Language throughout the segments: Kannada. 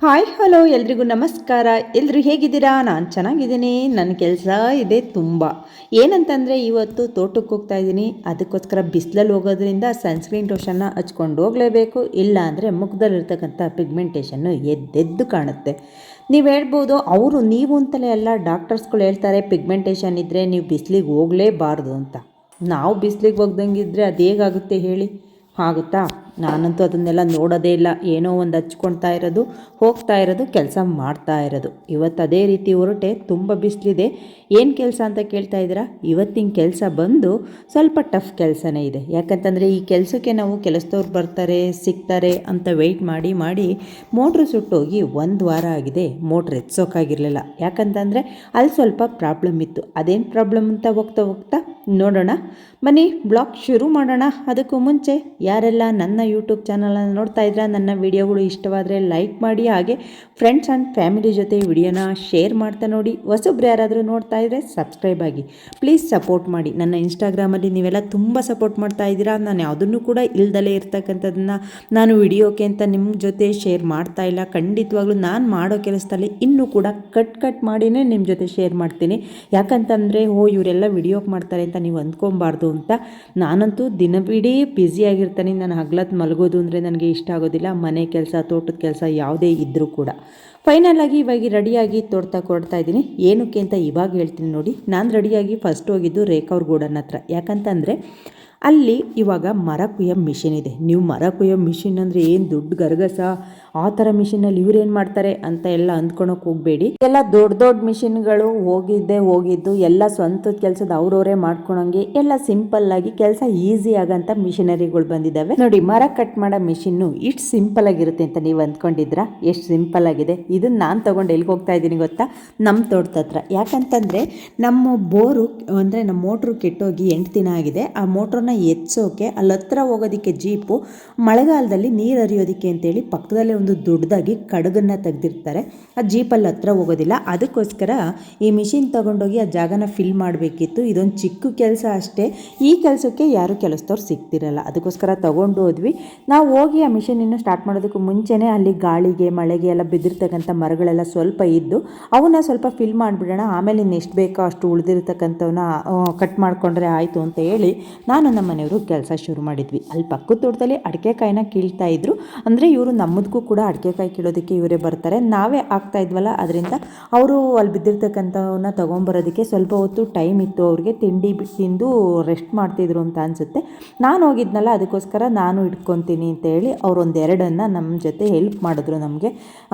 ಹಾಯ್ ಹಲೋ ಎಲ್ರಿಗೂ ನಮಸ್ಕಾರ. ಎಲ್ಲರೂ ಹೇಗಿದ್ದೀರಾ? ನಾನು ಚೆನ್ನಾಗಿದ್ದೀನಿ. ನನ್ನ ಕೆಲಸ ಇದೆ ತುಂಬ. ಏನಂತಂದರೆ ಇವತ್ತು ತೋಟಕ್ಕೆ ಹೋಗ್ತಾ ಇದ್ದೀನಿ. ಅದಕ್ಕೋಸ್ಕರ ಬಿಸಿಲಲ್ಲಿ ಹೋಗೋದ್ರಿಂದ ಸನ್ಸ್ಕ್ರೀನ್ ಲೋಷನ್ನ ಹಚ್ಕೊಂಡು ಹೋಗಲೇಬೇಕು. ಇಲ್ಲ ಅಂದರೆ ಮುಖದಲ್ಲಿರ್ತಕ್ಕಂಥ ಪಿಗ್ಮೆಂಟೇಷನ್ನು ಎದ್ದೆದ್ದು ಕಾಣುತ್ತೆ. ನೀವು ಹೇಳ್ಬೋದು ನೀವು ಅಂತಲೇ ಎಲ್ಲ ಡಾಕ್ಟರ್ಸ್ಗಳು ಹೇಳ್ತಾರೆ ಪಿಗ್ಮೆಂಟೇಷನ್ ಇದ್ದರೆ ನೀವು ಬಿಸಿಲಿಗೆ ಹೋಗಲೇಬಾರ್ದು ಅಂತ. ನಾವು ಬಿಸಿಲಿಗೆ ಹೋಗ್ದಂಗಿದ್ರೆ ಅದು ಹೇಗಾಗುತ್ತೆ ಹೇಳಿ? ಆಗುತ್ತಾ? ನಾನಂತೂ ಅದನ್ನೆಲ್ಲ ನೋಡೋದೇ ಇಲ್ಲ. ಏನೋ ಒಂದು ಹಚ್ಕೊಳ್ತಾ ಇರೋದು, ಹೋಗ್ತಾ ಇರೋದು, ಕೆಲಸ ಮಾಡ್ತಾ ಇರೋದು. ಇವತ್ತು ಅದೇ ರೀತಿ ಹೊರಟೆ. ತುಂಬ ಬಿಸಿಲಿದೆ. ಏನು ಕೆಲಸ ಅಂತ ಕೇಳ್ತಾ ಇದ್ದೀರಾ? ಇವತ್ತಿನ ಕೆಲಸ ಬಂದು ಸ್ವಲ್ಪ ಟಫ್ ಕೆಲಸನೇ ಇದೆ. ಯಾಕಂತಂದರೆ ಈ ಕೆಲಸಕ್ಕೆ ನಾವು ಕೆಲಸದವ್ರು ಬರ್ತಾರೆ ಸಿಗ್ತಾರೆ ಅಂತ ವೆಯ್ಟ್ ಮಾಡಿ ಮಾಡಿ ಮೋಟ್ರ್ ಸುಟ್ಟೋಗಿ 1 ವಾರ ಆಗಿದೆ. ಮೋಟ್ರ್ ಎತ್ಸೋಕ್ಕಾಗಿರಲಿಲ್ಲ. ಯಾಕಂತಂದರೆ ಅಲ್ಲಿ ಸ್ವಲ್ಪ ಪ್ರಾಬ್ಲಮ್ ಇತ್ತು. ಅದೇನು ಪ್ರಾಬ್ಲಮ್ ಅಂತ ಹೋಗ್ತಾ ಹೋಗ್ತಾ ನೋಡೋಣ. ಬನ್ನಿ ಬ್ಲಾಗ್ ಶುರು ಮಾಡೋಣ. ಅದಕ್ಕೂ ಮುಂಚೆ ಯಾರೆಲ್ಲ ನನ್ನ ಯೂಟ್ಯೂಬ್ ಚಾನಲನ್ನು ನೋಡ್ತಾ ಇದ್ರೆ ನನ್ನ ವಿಡಿಯೋಗಳು ಇಷ್ಟವಾದರೆ ಲೈಕ್ ಮಾಡಿ, ಹಾಗೆ ಫ್ರೆಂಡ್ಸ್ ಆ್ಯಂಡ್ ಫ್ಯಾಮಿಲಿ ಜೊತೆ ವಿಡಿಯೋನ ಶೇರ್ ಮಾಡ್ತಾ ನೋಡಿ. ಹೊಸಬ್ರು ಯಾರಾದರೂ ನೋಡ್ತಾ ಇದ್ದರೆ ಸಬ್ಸ್ಕ್ರೈಬ್ ಆಗಿ, ಪ್ಲೀಸ್ ಸಪೋರ್ಟ್ ಮಾಡಿ. ನನ್ನ ಇನ್ಸ್ಟಾಗ್ರಾಮಲ್ಲಿ ನೀವೆಲ್ಲ ತುಂಬ ಸಪೋರ್ಟ್ ಮಾಡ್ತಾ ಇದ್ದೀರಾ. ನಾನು ಯಾವುದನ್ನು ಕೂಡ ಇಲ್ದಲೇ ಇರ್ತಕ್ಕಂಥದ್ದನ್ನು ನಾನು ವಿಡಿಯೋಕ್ಕೆ ಅಂತ ನಿಮ್ಮ ಜೊತೆ ಶೇರ್ ಮಾಡ್ತಾ ಇಲ್ಲ. ಖಂಡಿತವಾಗ್ಲೂ ನಾನು ಮಾಡೋ ಕೆಲಸದಲ್ಲಿ ಇನ್ನೂ ಕೂಡ ಕಟ್ ಮಾಡಿನೇ ನಿಮ್ಮ ಜೊತೆ ಶೇರ್ ಮಾಡ್ತೀನಿ. ಯಾಕಂತಂದರೆ ಇವರೆಲ್ಲ ವಿಡಿಯೋಕ್ಕೆ ಮಾಡ್ತಾರೆ ಅಂತ ನೀವು ಅಂದ್ಕೊಬಾರ್ದು ಅಂತ. ನಾನಂತೂ ದಿನವಿಡೀ ಬ್ಯುಸಿಯಾಗಿರ್ತೀನಿ. ನಾನು ಹಗಲತ್ತು ಮಲಗೋದು ಅಂದರೆ ನನಗೆ ಇಷ್ಟ ಆಗೋದಿಲ್ಲ. ಮನೆ ಕೆಲಸ, ತೋಟದ ಕೆಲಸ ಯಾವುದೇ ಇದ್ದರೂ ಕೂಡ. ಫೈನಲ್ ಆಗಿ ಇವಾಗ ರೆಡಿಯಾಗಿ ಕೊಡ್ತಾ ಇದ್ದೀನಿ. ಏನಕ್ಕೆ ಅಂತ ಇವಾಗ ಹೇಳ್ತೀನಿ ನೋಡಿ. ನಾನು ರೆಡಿಯಾಗಿ ಫಸ್ಟ್ ಹೋಗಿದ್ದು ರೇಖಾ ಅವ್ರ ಗೋಡನ್ ಹತ್ರ. ಯಾಕಂತಂದರೆ ಅಲ್ಲಿ ಇವಾಗ ಮರ ಕುಯ್ಯೋ ಮಿಷಿನ್ ಇದೆ. ನೀವು ಮರ ಕುಯ್ಯೋ ಮಿಷಿನ್ ಅಂದರೆ ಏನು ದೊಡ್ಡ ಗರಗಸ ಆ ಥರ ಮಿಷಿನಲ್ಲಿ ಇವ್ರೇನು ಮಾಡ್ತಾರೆ ಅಂತ ಎಲ್ಲ ಅಂದ್ಕೊಳಕ್ಕೆ ಹೋಗಬೇಡಿ. ಎಲ್ಲ ದೊಡ್ಡ ಮಿಷಿನ್ಗಳು ಹೋಗಿದ್ದು ಎಲ್ಲ ಸ್ವಂತದ ಕೆಲಸದ ಅವ್ರವರೇ ಮಾಡ್ಕೊಳಂಗೆ ಎಲ್ಲ ಸಿಂಪಲ್ಲಾಗಿ ಕೆಲಸ ಈಸಿ ಆಗಂತ ಮಿಷಿನರಿಗಳು ಬಂದಿದ್ದಾವೆ ನೋಡಿ. ಮರ ಕಟ್ ಮಾಡೋ ಮಿಷಿನ್ನು ಇಷ್ಟು ಸಿಂಪಲ್ ಆಗಿರುತ್ತೆ ಅಂತ ನೀವು ಅಂದ್ಕೊಂಡಿದ್ರಾ? ಎಷ್ಟು ಸಿಂಪಲ್ ಆಗಿದೆ. ಇದನ್ನು ನಾನು ತೊಗೊಂಡು ಎಲ್ಲಿಗೆ ಹೋಗ್ತಾ ಇದ್ದೀನಿ ಗೊತ್ತಾ? ನಮ್ಮ ತೋಟದ ಹತ್ರ. ಯಾಕಂತಂದರೆ ನಮ್ಮ ಬೋರು ಅಂದರೆ ನಮ್ಮ ಮೋಟ್ರು ಕೆಟ್ಟೋಗಿ 8 ದಿನ ಆಗಿದೆ. ಆ ಮೋಟ್ರನ್ನ ಎತ್ಸೋಕೆ ಅಲ್ಲಿ ಹತ್ರ ಹೋಗೋದಕ್ಕೆ ಜೀಪು ಮಳೆಗಾಲದಲ್ಲಿ ನೀರು ಹರಿಯೋದಕ್ಕೆ ಅಂತೇಳಿ ಪಕ್ಕದಲ್ಲೇ ಒಂದು ದೊಡ್ಡದಾಗಿ ಕಡಗನ್ನು ತೆಗೆದಿರ್ತಾರೆ. ಆ ಜೀಪಲ್ಲಿ ಹತ್ರ ಹೋಗೋದಿಲ್ಲ. ಅದಕ್ಕೋಸ್ಕರ ಈ ಮಿಷಿನ್ ತೊಗೊಂಡೋಗಿ ಆ ಜಾಗನ ಫಿಲ್ ಮಾಡಬೇಕಿತ್ತು. ಇದೊಂದು ಚಿಕ್ಕ ಕೆಲಸ ಅಷ್ಟೇ. ಈ ಕೆಲಸಕ್ಕೆ ಯಾರು ಕೆಲಸದವ್ರು ಸಿಗ್ತಿರಲ್ಲ. ಅದಕ್ಕೋಸ್ಕರ ತೊಗೊಂಡು ಹೋದ್ವಿ. ನಾವು ಹೋಗಿ ಆ ಮಿಷಿನನ್ನು ಸ್ಟಾರ್ಟ್ ಮಾಡೋದಕ್ಕೂ ಮುಂಚೆನೇ ಅಲ್ಲಿ ಗಾಳಿಗೆ ಮಳೆಗೆ ಎಲ್ಲ ಬಿದ್ದಿರ್ತಕ್ಕಂಥ ಮರಗಳೆಲ್ಲ ಸ್ವಲ್ಪ ಇದ್ದು ಅವನ್ನ ಸ್ವಲ್ಪ ಫಿಲ್ ಮಾಡಿಬಿಡೋಣ. ಆಮೇಲೆ ಇನ್ನೆಷ್ಟು ಬೇಕೋ ಅಷ್ಟು ಉಳಿದಿರ್ತಕ್ಕಂಥವನ್ನ ಕಟ್ ಮಾಡಿಕೊಂಡ್ರೆ ಆಯಿತು ಅಂತ ಹೇಳಿ ನಾನು ನಮ್ಮ ಮನೆಯವರು ಕೆಲಸ ಶುರು ಮಾಡಿದ್ವಿ. ಅಲ್ಲಿ ಪಕ್ಕದ ತೋಟದಲ್ಲಿ ಅಡಿಕೆಕಾಯಿನ ಕೀಳ್ತಾ ಇದ್ರು. ಅಂದರೆ ಇವರು ನಮ್ಮದಕ್ಕೂ ಕೂಡ ಅಡಿಕೆಕಾಯಿ ಕೀಳೋದಕ್ಕೆ ಇವರೇ ಬರ್ತಾರೆ. ನಾವೇ ಆಗ್ತಾ ಇದ್ವಲ್ಲ, ಅದರಿಂದ ಅವರು ಅಲ್ಲಿ ಬಿದ್ದಿರ್ತಕ್ಕಂಥವನ್ನ ತೊಗೊಂಬರೋದಕ್ಕೆ ಸ್ವಲ್ಪ ಹೊತ್ತು ಟೈಮ್ ಇತ್ತು ಅವ್ರಿಗೆ. ತಿಂಡಿ ತಿಂದು ರೆಸ್ಟ್ ಮಾಡ್ತಿದ್ರು ಅಂತ ಅನಿಸುತ್ತೆ. ನಾನು ಹೋಗಿದ್ನಲ್ಲ, ಅದಕ್ಕೋಸ್ಕರ ನಾನು ಇಟ್ಕೊತೀನಿ ಅಂತ ಹೇಳಿ ಅವ್ರು 1-2 ನಮ್ಮ ಜೊತೆ ಹೆಲ್ಪ್ ಮಾಡಿದ್ರು. ನಮಗೆ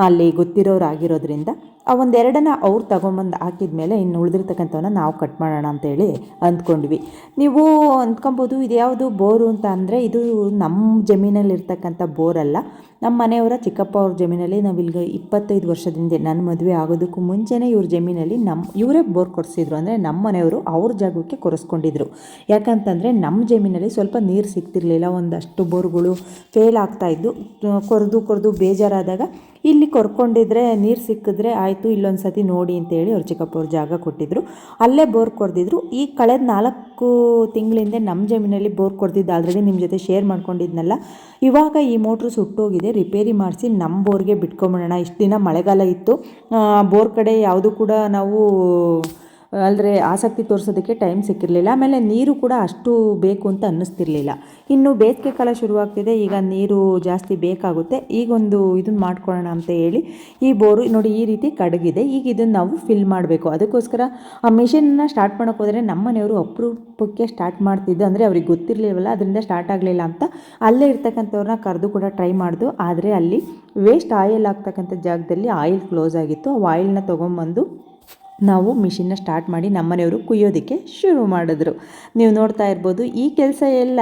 ಅಲ್ಲಿ ಗೊತ್ತಿರೋರು ಆಗಿರೋದ್ರಿಂದ ಆ 1-2 ಅವ್ರು ತೊಗೊಂಬಂದು ಹಾಕಿದ ಮೇಲೆ ಇನ್ನು ಉಳಿದಿರ್ತಕ್ಕಂಥವನ್ನ ನಾವು ಕಟ್ ಮಾಡೋಣ ಅಂತೇಳಿ ಅಂದ್ಕೊಂಡ್ವಿ. ನೀವು ಅಂದ್ಕೊಬೋದು ಇದು ಯಾವುದು ಬೋರು ಅಂತ. ಅಂದರೆ ಇದು ನಮ್ಮ ಜಮೀನಲ್ಲಿರ್ತಕ್ಕಂಥ ಬೋರಲ್ಲ. ನಮ್ಮ ಮನೆಯವರ ಚಿಕ್ಕಪ್ಪ ಅವ್ರ ಜಮೀನಲ್ಲಿ ನಾವಿಲ್ಲಿ 25 ವರ್ಷದಿಂದ ನನ್ನ ಮದುವೆ ಆಗೋದಕ್ಕೂ ಮುಂಚೆನೇ ಇವ್ರ ಜಮೀನಲ್ಲಿ ಇವರೇ ಬೋರ್ ಕೊರೆಸಿದ್ರು. ಅಂದರೆ ನಮ್ಮ ಮನೆಯವರು ಅವ್ರ ಜಾಗಕ್ಕೆ ಕೊರೆಸ್ಕೊಂಡಿದ್ರು. ಯಾಕಂತಂದರೆ ನಮ್ಮ ಜಮೀನಲ್ಲಿ ಸ್ವಲ್ಪ ನೀರು ಸಿಗ್ತಿರ್ಲಿಲ್ಲ. ಒಂದಷ್ಟು ಬೋರ್ಗಳು ಫೇಲ್ ಆಗ್ತಾಯಿದ್ದು. ಕೊರೆದು ಬೇಜಾರಾದಾಗ ಇಲ್ಲಿ ಕೊರ್ಕೊಂಡಿದ್ರೆ ನೀರು ಸಿಕ್ಕಿದ್ರೆ ಆಯಿತು, ಇಲ್ಲೊಂದು ಸತಿ ನೋಡಿ ಅಂತೇಳಿ ಅವ್ರ ಚಿಕ್ಕಪ್ಪ ಅವ್ರ ಜಾಗ ಕೊಟ್ಟಿದ್ರು. ಅಲ್ಲೇ ಬೋರ್ ಕೊರೆದಿದ್ರು. ಈ ಕಳೆದ 4 ತಿಂಗಳಿಂದ ನಮ್ಮ ಜಮೀನಲ್ಲಿ ಬೋರ್ ಕೊರೆದಿದ್ದು ಆಲ್ರೆಡಿ ನಿಮ್ಮ ಜೊತೆ ಶೇರ್ ಮಾಡ್ಕೊಂಡಿದ್ನಲ್ಲ. ಇವಾಗ ಈ ಮೋಟ್ರು ಸುಟ್ಟೋಗಿದೆ. ರಿಪೇರಿ ಮಾಡಿಸಿ ನಮ್ಮ ಬೋರ್ಗೆ ಬಿಟ್ಕೊಂಬಿಡೋಣ. ಇಷ್ಟು ದಿನ ಮಳೆಗಾಲ ಇತ್ತು. ಬೋರ್ ಕಡೆ ಯಾವುದು ಕೂಡ ನಾವು ಅಂದರೆ ಆಸಕ್ತಿ ತೋರಿಸೋದಕ್ಕೆ ಟೈಮ್ ಸಿಕ್ಕಿರಲಿಲ್ಲ. ಆಮೇಲೆ ನೀರು ಕೂಡ ಅಷ್ಟು ಬೇಕು ಅಂತ ಅನ್ನಿಸ್ತಿರ್ಲಿಲ್ಲ. ಇನ್ನು ಬೇಸಿಗೆ ಕಾಲ ಶುರುವಾಗ್ತಿದೆ. ಈಗ ನೀರು ಜಾಸ್ತಿ ಬೇಕಾಗುತ್ತೆ. ಈಗೊಂದು ಇದನ್ನು ಮಾಡ್ಕೊಳ್ಳೋಣ ಅಂತ ಹೇಳಿ ಈ ಬೋರು ನೋಡಿ ಈ ರೀತಿ ಕಡಗಿದೆ. ಈಗ ಇದನ್ನು ನಾವು ಫಿಲ್ ಮಾಡಬೇಕು. ಅದಕ್ಕೋಸ್ಕರ ಆ ಮಿಷಿನ್ನ ಸ್ಟಾರ್ಟ್ ಮಾಡೋಕ್ಕೆ ಹೋದರೆ ನಮ್ಮ ಮನೆಯವರು ಅಪರೂಪಕ್ಕೆ ಸ್ಟಾರ್ಟ್ ಮಾಡ್ತಿದ್ದು. ಅಂದರೆ ಅವ್ರಿಗೆ ಗೊತ್ತಿರಲಿಲ್ಲವಲ್ಲ, ಅದರಿಂದ ಸ್ಟಾರ್ಟ್ ಆಗಲಿಲ್ಲ ಅಂತ ಅಲ್ಲೇ ಇರ್ತಕ್ಕಂಥವ್ರನ್ನ ಕರೆದು ಕೂಡ ಟ್ರೈ ಮಾಡ್ದು. ಆದರೆ ಅಲ್ಲಿ ವೇಸ್ಟ್ ಆಯಿಲ್ ಆಗ್ತಕ್ಕಂಥ ಜಾಗದಲ್ಲಿ ಆಯಿಲ್ ಕ್ಲೋಸ್ ಆಗಿತ್ತು. ಆ ಆಯಿಲ್ನ ತೊಗೊಂಬಂದು ನಾವು ಮಿಷಿನ್ನ ಸ್ಟಾರ್ಟ್ ಮಾಡಿ ನಮ್ಮನೆಯವರು ಕುಯ್ಯೋದಕ್ಕೆ ಶುರು ಮಾಡಿದ್ರು. ನೀವು ನೋಡ್ತಾ ಇರ್ಬೋದು. ಈ ಕೆಲಸ ಎಲ್ಲ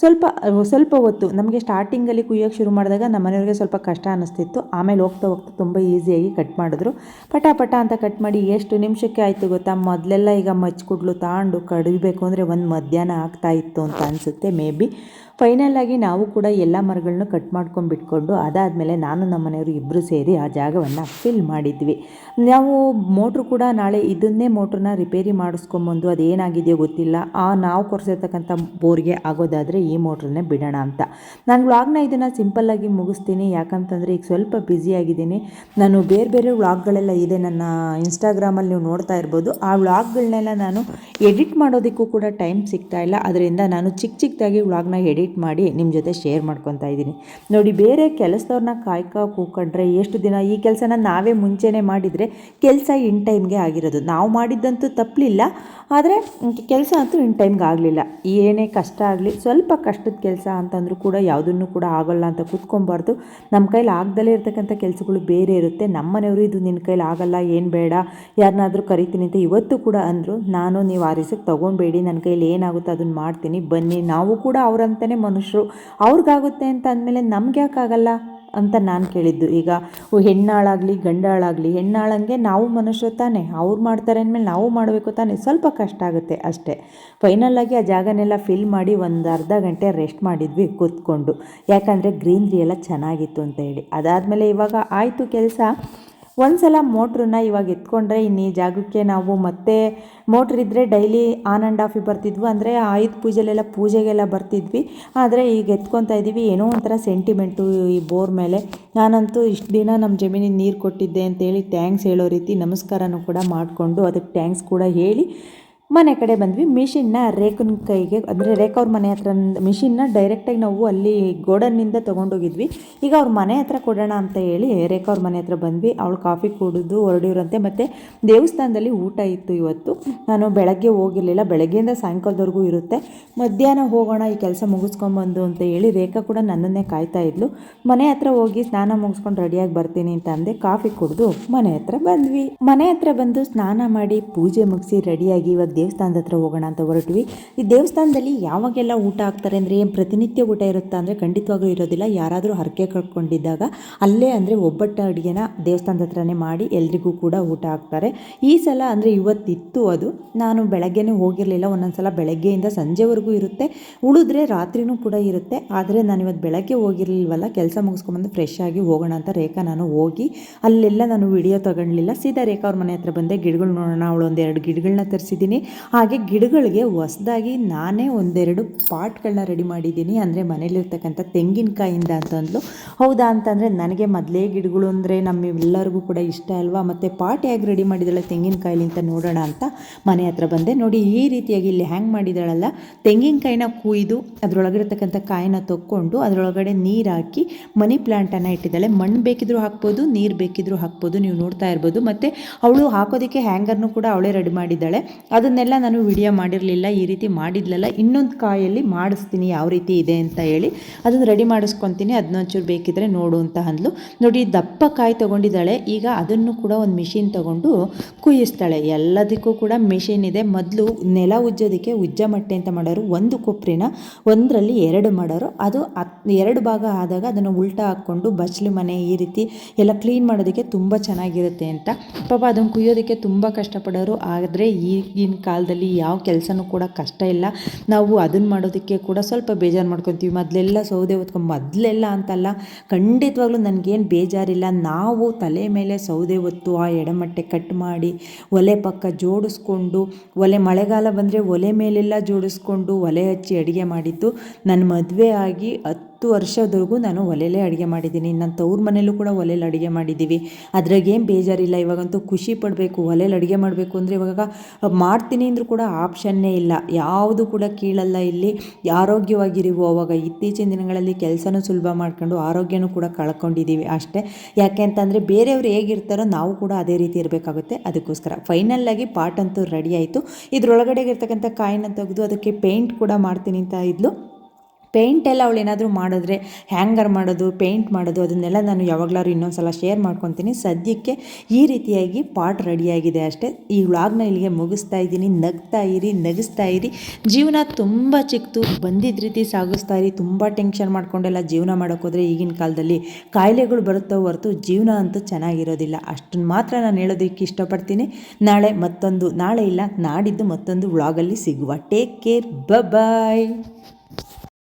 ಸ್ವಲ್ಪ ಹೊತ್ತು ನಮಗೆ ಸ್ಟಾರ್ಟಿಂಗಲ್ಲಿ ಕುಯ್ಯೋಕ್ಕೆ ಶುರು ಮಾಡಿದಾಗ ನಮ್ಮನೆಯವ್ರಿಗೆ ಸ್ವಲ್ಪ ಕಷ್ಟ ಅನ್ನಿಸ್ತಿತ್ತು. ಆಮೇಲೆ ಹೋಗ್ತಾ ತುಂಬ ಈಸಿಯಾಗಿ ಕಟ್ ಮಾಡಿದ್ರು. ಪಟ ಅಂತ ಕಟ್ ಮಾಡಿ ಎಷ್ಟು ನಿಮಿಷಕ್ಕೆ ಆಯಿತು ಗೊತ್ತಾ? ಮೊದಲೆಲ್ಲ ಈಗ ಮಚ್ಚುಕುಡ್ಲು ತಾಂಡು ಕಡಿಬೇಕು ಅಂದರೆ ಒಂದು ಮಧ್ಯಾಹ್ನ ಆಗ್ತಾಯಿತ್ತು ಅಂತ ಅನಿಸುತ್ತೆ. ಮೇ ಬಿ ಫೈನಲ್ ಆಗಿ ನಾವು ಕೂಡ ಎಲ್ಲ ಮರಗಳನ್ನೂ ಕಟ್ ಮಾಡ್ಕೊಂಡು ಬಿಟ್ಕೊಂಡು ಅದಾದಮೇಲೆ ನಾನು ನಮ್ಮ ಮನೆಯವರು ಇಬ್ಬರು ಸೇರಿ ಆ ಜಾಗವನ್ನು ಫಿಲ್ ಮಾಡಿದ್ವಿ. ನಾವು ಮೋಟ್ರು ಕೂಡ ನಾಳೆ ಇದನ್ನೇ ಮೋಟ್ರನ್ನ ರಿಪೇರಿ ಮಾಡಿಸ್ಕೊಂಬಂದು ಅದೇನಾಗಿದೆಯೋ ಗೊತ್ತಿಲ್ಲ, ನಾವು ಕೊರೆಸಿರ್ತಕ್ಕಂಥ ಬೋರ್ಗೆ ಆಗೋದಾದರೆ ಈ ಮೋಟ್ರನ್ನೇ ಬಿಡೋಣ ಅಂತ. ನಾನು ವ್ಲಾಗ್ನ ಇದನ್ನು ಸಿಂಪಲ್ಲಾಗಿ ಮುಗಿಸ್ತೀನಿ, ಯಾಕಂತಂದರೆ ಈಗ ಸ್ವಲ್ಪ ಬ್ಯುಸಿಯಾಗಿದ್ದೀನಿ. ನಾನು ಬೇರೆ ಬೇರೆ ವ್ಲಾಗ್ಗಳೆಲ್ಲ ಇದೆ ನನ್ನ ಇನ್ಸ್ಟಾಗ್ರಾಮಲ್ಲಿ, ನೀವು ನೋಡ್ತಾ ಇರ್ಬೋದು. ಆ ವ್ಲಾಗ್ಗಳನ್ನೆಲ್ಲ ನಾನು ಎಡಿಟ್ ಮಾಡೋದಕ್ಕೂ ಕೂಡ ಟೈಮ್ ಸಿಗ್ತಾ ಇಲ್ಲ. ಅದರಿಂದ ನಾನು ಚಿಕ್ಕದಾಗಿ ವ್ಲಾಗ್ನ ಎಡಿಟ್ ಮಾಡಿ ನಿಮ್ಮ ಜೊತೆ ಶೇರ್ ಮಾಡ್ಕೊತಾ ಇದ್ದೀನಿ. ನೋಡಿ, ಬೇರೆ ಕೆಲಸದವ್ರನ್ನ ಕೂಕೊಂಡ್ರೆ ಎಷ್ಟು ದಿನ ಈ ಕೆಲಸನ ನಾವೇ ಮುಂಚೆನೇ ಮಾಡಿದರೆ ಕೆಲಸ ಇನ್ ಟೈಮ್ಗೆ ಆಗಿರೋದು. ನಾವು ಮಾಡಿದ್ದಂತೂ ತಪ್ಪಲಿಲ್ಲ, ಆದರೆ ಕೆಲಸ ಅಂತೂ ಇನ್ ಟೈಮ್ಗೆ ಆಗಲಿಲ್ಲ. ಏನೇ ಕಷ್ಟ ಆಗಲಿ, ಸ್ವಲ್ಪ ಕಷ್ಟದ ಕೆಲಸ ಅಂತಂದರೂ ಕೂಡ ಯಾವುದನ್ನು ಕೂಡ ಆಗೋಲ್ಲ ಅಂತ ಕೂತ್ಕೊಬಾರ್ದು. ನಮ್ಮ ಕೈಲಿ ಆಗದಲ್ಲೇ ಇರ್ತಕ್ಕಂಥ ಕೆಲಸಗಳು ಬೇರೆ ಇರುತ್ತೆ. ನಮ್ಮ ಮನೆಯವರು ಇದು ನಿನ್ನ ಕೈಲಿ ಆಗಲ್ಲ, ಏನು ಬೇಡ, ಯಾರನ್ನಾದರೂ ಕರಿತೀನಿ ಅಂತ ಇವತ್ತು ಕೂಡ ಅಂದರು. ನಾನು ನೀವು ಆ ರಿಸ್ಕ್ ತೊಗೊಬೇಡಿ, ನನ್ನ ಕೈಲಿ ಏನಾಗುತ್ತೋ ಅದನ್ನು ಮಾಡ್ತೀನಿ, ಬನ್ನಿ, ನಾವು ಕೂಡ ಅವರಂತಲೇ ಮನುಷ್ಯರು, ಅವ್ರಿಗಾಗುತ್ತೆ ಅಂತ ಅಂದಮೇಲೆ ನಮ್ಗೆ ಯಾಕಾಗಲ್ಲ ಅಂತ ನಾನು ಕೇಳಿದ್ದು. ಈಗ ಹೆಣ್ಣಾಳಾಗಲಿ ಗಂಡಾಳಾಗಲಿ, ಹೆಣ್ಣಾಳಂಗೆ ನಾವು ಮನುಷ್ಯರು ತಾನೆ, ಅವ್ರು ಮಾಡ್ತಾರೆ ಅಂದಮೇಲೆ ನಾವು ಮಾಡಬೇಕು ತಾನೆ, ಸ್ವಲ್ಪ ಕಷ್ಟ ಆಗುತ್ತೆ ಅಷ್ಟೇ. ಫೈನಲ್ಲಾಗಿ ಆ ಜಾಗನೆಲ್ಲ ಫಿಲ್ ಮಾಡಿ ಒಂದು ಅರ್ಧ ಗಂಟೆ ರೆಸ್ಟ್ ಮಾಡಿದ್ವಿ ಕೂತ್ಕೊಂಡು, ಯಾಕಂದರೆ ಗ್ರೀನ್ರಿ ಎಲ್ಲ ಚೆನ್ನಾಗಿತ್ತು ಅಂತ ಹೇಳಿ. ಅದಾದಮೇಲೆ ಇವಾಗ ಆಯಿತು ಕೆಲಸ. ಒಂದು ಸಲ ಮೋಟ್ರನ್ನ ಇವಾಗ ಎತ್ಕೊಂಡ್ರೆ ಇನ್ನು ಈ ಜಾಗಕ್ಕೆ ನಾವು ಮತ್ತೆ ಮೋಟ್ರ್ ಇದ್ದರೆ ಡೈಲಿ ಆನ್ ಆ್ಯಂಡ್ ಆಫಿಗೆ ಬರ್ತಿದ್ವು, ಅಂದರೆ ಆಯುಧ ಪೂಜೆಗೆಲ್ಲ ಬರ್ತಿದ್ವಿ. ಆದರೆ ಈಗ ಎತ್ಕೊತಾ ಇದ್ದೀವಿ, ಏನೋ ಒಂಥರ ಸೆಂಟಿಮೆಂಟು ಈ ಬೋರ್ ಮೇಲೆ. ನಾನಂತೂ ಇಷ್ಟು ದಿನ ನಮ್ಮ ಜಮೀನಿಗೆ ನೀರು ಕೊಟ್ಟಿದ್ದೆ ಅಂತೇಳಿ ಥ್ಯಾಂಕ್ಸ್ ಹೇಳೋ ರೀತಿ ನಮಸ್ಕಾರನೂ ಕೂಡ ಮಾಡಿಕೊಂಡು ಅದಕ್ಕೆ ಥ್ಯಾಂಕ್ಸ್ ಕೂಡ ಹೇಳಿ ಮನೆ ಕಡೆ ಬಂದ್ವಿ. ಮಿಷಿನ್ನ ರೇಖನ ಕೈಗೆ, ಅಂದರೆ ರೇಖಾ ಮನೆ ಹತ್ರ ಮಿಷಿನ್ನ ಡೈರೆಕ್ಟಾಗಿ ನಾವು ಅಲ್ಲಿ ಗೋಡನ್ನಿಂದ ತೊಗೊಂಡೋಗಿದ್ವಿ. ಈಗ ಅವ್ರ ಮನೆ ಹತ್ರ ಕೊಡೋಣ ಅಂತ ಹೇಳಿ ರೇಖಾ ಮನೆ ಹತ್ರ ಬಂದ್ವಿ. ಅವಳು ಕಾಫಿ ಕುಡಿದು ಹೊರಡಿವ್ರಂತೆ. ಮತ್ತು ದೇವಸ್ಥಾನದಲ್ಲಿ ಊಟ ಇತ್ತು ಇವತ್ತು. ನಾನು ಬೆಳಗ್ಗೆ ಹೋಗಿರಲಿಲ್ಲ, ಬೆಳಗ್ಗೆಯಿಂದ ಸಾಯಂಕಾಲದವರೆಗೂ ಇರುತ್ತೆ. ಮಧ್ಯಾಹ್ನ ಹೋಗೋಣ ಈ ಕೆಲಸ ಮುಗಿಸ್ಕೊಂಬಂದು ಅಂತ ಹೇಳಿ ರೇಖಾ ಕೂಡ ನನ್ನನ್ನೇ ಕಾಯ್ತಾ ಇದ್ಲು. ಮನೆ ಹತ್ರ ಹೋಗಿ ಸ್ನಾನ ಮುಗಿಸ್ಕೊಂಡು ರೆಡಿಯಾಗಿ ಬರ್ತೀನಿ ಅಂತ ಅಂದೆ. ಕಾಫಿ ಕುಡಿದು ಮನೆ ಹತ್ರ ಬಂದ್ವಿ. ಮನೆ ಹತ್ರ ಬಂದು ಸ್ನಾನ ಮಾಡಿ ಪೂಜೆ ಮುಗಿಸಿ ರೆಡಿಯಾಗಿ ಇವಾಗ ದೇವಸ್ಥಾನದ ಹತ್ರ ಹೋಗೋಣ ಅಂತ ಹೊರಟ್ವಿ. ಈ ದೇವಸ್ಥಾನದಲ್ಲಿ ಯಾವಾಗೆಲ್ಲ ಊಟ ಹಾಕ್ತಾರೆ ಅಂದರೆ, ಏನು ಪ್ರತಿನಿತ್ಯ ಊಟ ಇರುತ್ತಾ ಅಂದರೆ ಖಂಡಿತವಾಗ್ಲೂ ಇರೋದಿಲ್ಲ. ಯಾರಾದರೂ ಹರಕೆ ಕಟ್ಕೊಂಡಿದ್ದಾಗ ಅಲ್ಲೇ, ಅಂದರೆ ಒಬ್ಬಟ್ಟು ಅಡುಗೆನ ದೇವಸ್ಥಾನದ ಹತ್ರನೇ ಮಾಡಿ ಎಲ್ರಿಗೂ ಕೂಡ ಊಟ ಹಾಕ್ತಾರೆ. ಈ ಸಲ ಅಂದರೆ ಇವತ್ತಿತ್ತು ಅದು, ನಾನು ಬೆಳಗ್ಗೆನೇ ಹೋಗಿರಲಿಲ್ಲ. ಒಂದೊಂದು ಸಲ ಬೆಳಗ್ಗೆಯಿಂದ ಸಂಜೆವರೆಗೂ ಇರುತ್ತೆ, ಉಳಿದ್ರೆ ರಾತ್ರಿನೂ ಕೂಡ ಇರುತ್ತೆ. ಆದರೆ ನಾನು ಇವತ್ತು ಬೆಳಗ್ಗೆ ಹೋಗಿರಲಿಲ್ವಲ್ಲ, ಕೆಲಸ ಮುಗಿಸ್ಕೊಂಬಂದು ಫ್ರೆಶ್ ಆಗಿ ಹೋಗೋಣ ಅಂತ ನಾನು ಹೋಗಿ ಅಲ್ಲೆಲ್ಲ ನಾನು ವಿಡಿಯೋ ತಗೊಳ್ಳಿಲ್ಲ. ಸೀದಾ ರೇಖಾ ಅವ್ರ ಮನೆ ಹತ್ರ ಬಂದೆ. ಗಿಡಗಳು ನೋಡೋಣ, ಅವಳು ಒಂದೆರಡು ಗಿಡಗಳನ್ನ ತರಿಸಿದ್ದೀನಿ. ಹಾಗೆ ಗಿಡಗಳಿಗೆ ಹೊಸದಾಗಿ ನಾನೇ ಒಂದೆರಡು ಪಾಟ್ಗಳನ್ನ ರೆಡಿ ಮಾಡಿದ್ದೀನಿ. ಅಂದರೆ ಮನೇಲಿರ್ತಕ್ಕಂಥ ತೆಂಗಿನಕಾಯಿಂದ ಅಂತಂದ್ಲು. ಹೌದಾ ಅಂತಂದರೆ ನನಗೆ ಮೊದಲೇ ಗಿಡಗಳು ಅಂದರೆ ನಮ್ಮೆಲ್ಲರಿಗೂ ಕೂಡ ಇಷ್ಟ ಅಲ್ವಾ. ಮತ್ತು ಪಾಟ್ ಹೇಗೆ ರೆಡಿ ಮಾಡಿದ್ದಾಳೆ ತೆಂಗಿನಕಾಯಿಲಿ ಅಂತ ನೋಡೋಣ ಅಂತ ಮನೆ ಹತ್ರ ಬಂದೆ. ನೋಡಿ, ಈ ರೀತಿಯಾಗಿ ಇಲ್ಲಿ ಹ್ಯಾಂಗ್ ಮಾಡಿದ್ದಾಳಲ್ಲ, ತೆಂಗಿನಕಾಯಿನ ಕುಯ್ದು ಅದರೊಳಗಿರ್ತಕ್ಕಂಥ ಕಾಯಿನ ತೊಕ್ಕೊಂಡು ಅದರೊಳಗಡೆ ನೀರು ಹಾಕಿ ಮನಿ ಪ್ಲ್ಯಾಂಟನ್ನು ಇಟ್ಟಿದ್ದಾಳೆ. ಮಣ್ಣು ಬೇಕಿದ್ರೂ ಹಾಕ್ಬೋದು, ನೀರು ಬೇಕಿದ್ರೂ ಹಾಕ್ಬೋದು, ನೀವು ನೋಡ್ತಾ ಇರ್ಬೋದು. ಮತ್ತು ಅವಳು ಹಾಕೋದಕ್ಕೆ ಹ್ಯಾಂಗರ್ನು ಕೂಡ ಅವಳೇ ರೆಡಿ ಮಾಡಿದ್ದಾಳೆ. ಅದನ್ನೆಲ್ಲ ನಾನು ವಿಡಿಯೋ ಮಾಡಿರಲಿಲ್ಲ. ಈ ರೀತಿ ಮಾಡಿದ್ಲಲ್ಲ, ಇನ್ನೊಂದು ಕಾಯಲ್ಲಿ ಮಾಡಿಸ್ತೀನಿ ಯಾವ ರೀತಿ ಇದೆ ಅಂತ ಹೇಳಿ, ಅದನ್ನು ರೆಡಿ ಮಾಡಿಸ್ಕೊತೀನಿ, ಅದನ್ನೊಂಚೂರು ಬೇಕಿದ್ರೆ ನೋಡು ಅಂತ ಅಂದ್ಲು. ನೋಡಿ, ದಪ್ಪ ಕಾಯಿ ತೊಗೊಂಡಿದ್ದಾಳೆ. ಈಗ ಅದನ್ನು ಕೂಡ ಒಂದು ಮಿಷಿನ್ ತೊಗೊಂಡು ಕುಯ್ಯಿಸ್ತಾಳೆ. ಎಲ್ಲದಕ್ಕೂ ಕೂಡ ಮಿಷಿನ್ ಇದೆ. ಮೊದಲು ನೆಲ ಉಜ್ಜೋದಕ್ಕೆ ಉಜ್ಜಮಟ್ಟೆ ಅಂತ ಮಾಡೋರು, ಒಂದು ಕೊಬ್ಬರಿನ ಒಂದರಲ್ಲಿ 2 ಮಾಡೋರು. ಅದು 2 ಭಾಗ ಆದಾಗ ಅದನ್ನು ಉಲ್ಟಾ ಹಾಕ್ಕೊಂಡು ಬಚ್ಚಲು ಮನೆ ಈ ರೀತಿ ಎಲ್ಲ ಕ್ಲೀನ್ ಮಾಡೋದಕ್ಕೆ ತುಂಬ ಚೆನ್ನಾಗಿರುತ್ತೆ ಅಂತ. ಪಾಪ ಅದನ್ನು ಕುಯ್ಯೋದಕ್ಕೆ ತುಂಬ ಕಷ್ಟಪಡೋರು. ಆದರೆ ಈಗಿನ ಕಾಲದಲ್ಲಿ ಯಾವ ಕೆಲಸನೂ ಕೂಡ ಕಷ್ಟ ಇಲ್ಲ. ನಾವು ಅದನ್ನು ಮಾಡೋದಕ್ಕೆ ಕೂಡ ಸ್ವಲ್ಪ ಬೇಜಾರು ಮಾಡ್ಕೊತೀವಿ. ಮೊದಲೆಲ್ಲ ಸೌದೆ ಹೊತ್ಕೊಂಡು, ಮೊದಲೆಲ್ಲ ಅಂತಲ್ಲ, ಖಂಡಿತವಾಗ್ಲೂ ನನಗೇನು ಬೇಜಾರಿಲ್ಲ. ನಾವು ತಲೆ ಮೇಲೆ ಸೌದೆ ಹೊತ್ತು ಆ ಎಡಮಟ್ಟೆ ಕಟ್ ಮಾಡಿ ಒಲೆ ಪಕ್ಕ ಜೋಡಿಸ್ಕೊಂಡು, ಒಲೆ ಮಳೆಗಾಲ ಬಂದರೆ ಒಲೆ ಮೇಲೆಲ್ಲ ಜೋಡಿಸ್ಕೊಂಡು ಒಲೆ ಹಚ್ಚಿ ಅಡುಗೆ ಮಾಡಿದ್ದು. ನನ್ನ ಮದುವೆ ಆಗಿ 10 ವರ್ಷದವರೆಗೂ ನಾನು ಒಲೆಯಲ್ಲೇ ಅಡುಗೆ ಮಾಡಿದ್ದೀನಿ. ನನ್ನ ತವ್ರ ಮನೇಲೂ ಕೂಡ ಒಲೆಯಲ್ಲಿ ಅಡುಗೆ ಮಾಡಿದ್ದೀವಿ. ಅದ್ರಾಗೇನು ಬೇಜಾರಿಲ್ಲ. ಇವಾಗಂತೂ ಖುಷಿ ಪಡಬೇಕು. ಒಲೆಯಲ್ಲಿ ಅಡುಗೆ ಮಾಡಬೇಕು ಅಂದರೆ ಇವಾಗ ಮಾಡ್ತೀನಿ ಅಂದರೂ ಕೂಡ ಆಪ್ಷನ್ನೇ ಇಲ್ಲ. ಯಾವುದು ಕೂಡ ಕೀಳಲ್ಲ ಇಲ್ಲಿ. ಆರೋಗ್ಯವಾಗಿರಿವು. ಅವಾಗ ಇತ್ತೀಚಿನ ದಿನಗಳಲ್ಲಿ ಕೆಲಸನೂ ಸುಲಭ ಮಾಡ್ಕೊಂಡು ಆರೋಗ್ಯನೂ ಕೂಡ ಕಳ್ಕೊಂಡಿದ್ದೀವಿ ಅಷ್ಟೇ. ಯಾಕೆ ಅಂತಂದರೆ ಬೇರೆಯವರು ಹೇಗಿರ್ತಾರೋ ನಾವು ಕೂಡ ಅದೇ ರೀತಿ ಇರಬೇಕಾಗುತ್ತೆ. ಅದಕ್ಕೋಸ್ಕರ ಫೈನಲ್ಲಾಗಿ ಪಾಟ್ ಅಂತೂ ರೆಡಿ ಆಯಿತು. ಇದರೊಳಗಡೆ ಇರ್ತಕ್ಕಂಥ ಕಾಯಿನ ತೆಗೆದು ಅದಕ್ಕೆ ಪೇಂಟ್ ಕೂಡ ಮಾಡ್ತೀನಿ ಅಂತ ಇದ್ಲು. ಪೇಂಟೆಲ್ಲ ಅವಳು ಏನಾದರೂ ಮಾಡಿದ್ರೆ, ಹ್ಯಾಂಗರ್ ಮಾಡೋದು, ಪೇಂಟ್ ಮಾಡೋದು, ಅದನ್ನೆಲ್ಲ ನಾನು ಯಾವಾಗಲಾದ್ರು ಇನ್ನೊಂದು ಸಲ ಶೇರ್ ಮಾಡ್ಕೊತೀನಿ. ಸದ್ಯಕ್ಕೆ ಈ ರೀತಿಯಾಗಿ ಪಾಟ್ ರೆಡಿಯಾಗಿದೆ ಅಷ್ಟೇ. ಈ ವ್ಲಾಗ್ನ ಇಲ್ಲಿಗೆ ಮುಗಿಸ್ತಾ ಇದ್ದೀನಿ. ನಗಿಸ್ತಾ ಇರಿ. ಜೀವನ ತುಂಬ ಚಿಕ್ಕದು, ಬಂದಿದ್ದ ರೀತಿ ಸಾಗಿಸ್ತಾ ಇರಿ. ತುಂಬ ಟೆನ್ಷನ್ ಮಾಡ್ಕೊಂಡೆಲ್ಲ ಜೀವನ ಮಾಡೋಕ್ಕೋದ್ರೆ ಈಗಿನ ಕಾಲದಲ್ಲಿ ಕಾಯಿಲೆಗಳು ಬರುತ್ತೋ ಹೊರತು ಜೀವನ ಅಂತೂ ಚೆನ್ನಾಗಿರೋದಿಲ್ಲ. ಅಷ್ಟನ್ನು ಮಾತ್ರ ನಾನು ಹೇಳೋದಕ್ಕೆ ಇಷ್ಟಪಡ್ತೀನಿ. ನಾಳೆ ಇಲ್ಲ, ನಾಡಿದ್ದು ಮತ್ತೊಂದು ವ್ಲಾಗಲ್ಲಿ ಸಿಗುವ. ಟೇಕ್ ಕೇರ್, ಬಾಯ್.